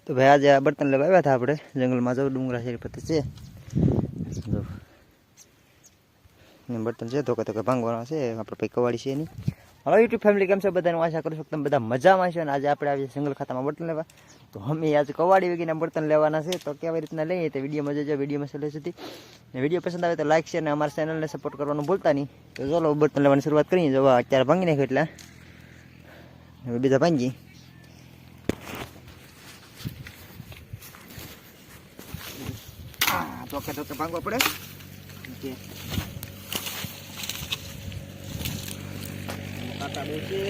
तो भाई आज आ बर्तन लेवा આવ્યા હતા આપણે જંગલમાં જો ડુંગરા શેરી પર છે જો ને બર્તન છે તો કે ભાંગવાના છે આપણે પઈ કવાડી છે ની હવે YouTube ફેમિલી કેમ છે બધાને આશા કરું છું કે તમે બધા મજામાં છો અને આજે આપણે આવી જંગલ ખાતામાં બર્તન લેવા તો અમે આજ કવાડી વેગીના બર્તન લેવાના છે તો કેવી રીતના લઈએ તો વિડીયોમાં જોજો વિડીયોમાં સલે સુધી ને વિડીયો પસંદ આવે તો લાઈક શેર અને અમારા ચેનલને સપોર્ટ કરવાનું ભૂલતા નહીં તો ચાલો બર્તન લેવાની શરૂઆત કરીએ જો અત્યારે ભાંગી નાખ્યો એટલે હવે બીજા ભાંગી તો ભાંગવા પડે કે કાકા બહુ છે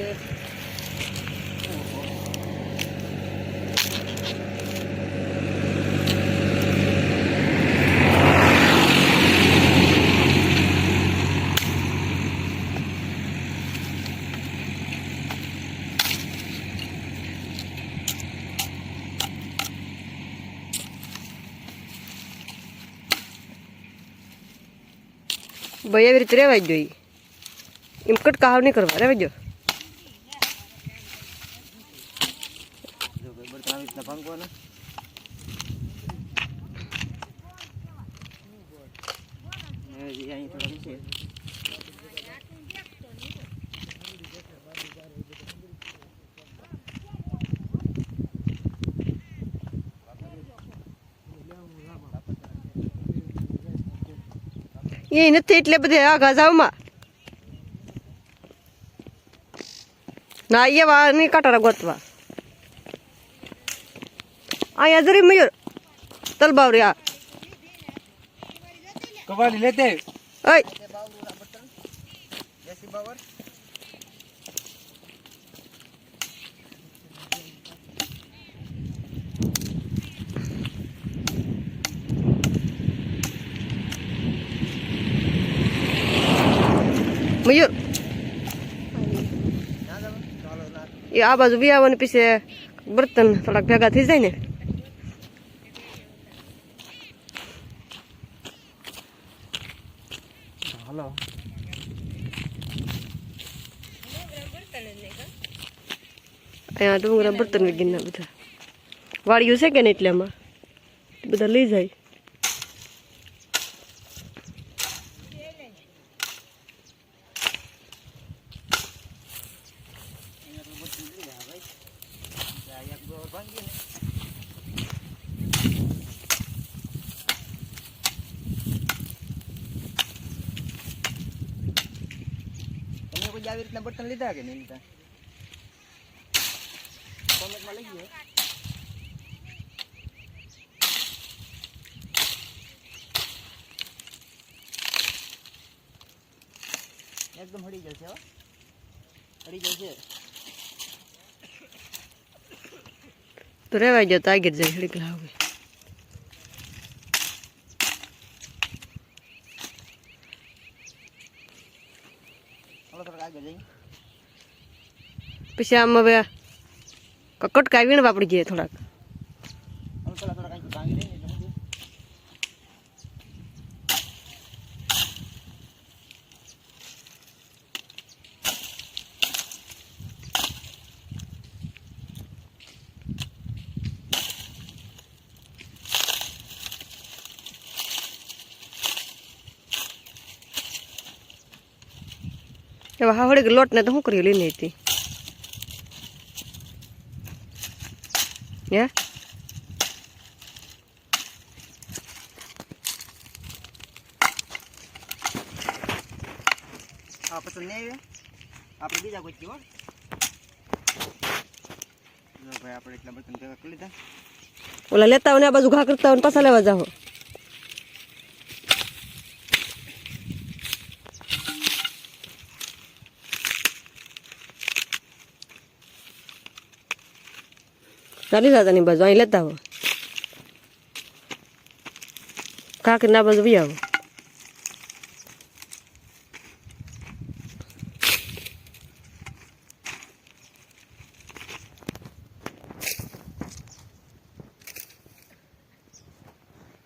ભાઈ એવી રીતે રહેવા જ જોઈએ એમ કટકા હાવ નહીં કરવા રહેવા જો બર્તન આવી રીતના ભાંગવાના અહીં થોડા છે એ નથી એટલે બધે આ ગાજાઓમાં ના એવા નહીં કાંટારા ગોતવા અહીંયા જરી મયુર તલબાવરી આ કવાડી લેતે ઓય મયુર એ આ બાજુ બી આવવાની પીછે બર્તન થોડાક ભેગા થઈ જાય ને હાલો અહીંયા ડુંગરા બર્તન વગેરેના બધા વાડીઓ છે કે ને એટલે આમાં બધા લઈ જાય આવી રીતના બર્તન લીધા કે નહીં લીધા કોમેન્ટમાં લઈ એકદમ હળી જશે હો હળી જશે તો રેવાઈ જાવ તો આગળ જાય હળીકલા આવે પછી આમ હવે કટકા વીણવા પડી જાય થોડાક એવા હાવડે લોટ ને તો શું કર્યું લઈને હતી હે આ પસંદ નહીં આવે આપણે બીજા કોઈ હો ભાઈ આપણે એટલા બર્તન ભેગા કરી લીધા ઓલા લેતા હોય ને આ બાજુ ઘા કરતા હોય પાછા લેવા જાઓ ચાલી દાદાની બાજુ અહીં લેતા હો કાંકરી ના બાજુ બી આવો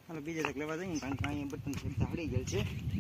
હાલો બીજા તક લેવા જઈએ કારણ કે અહીંયા બર્તન હળી ગયેલ છે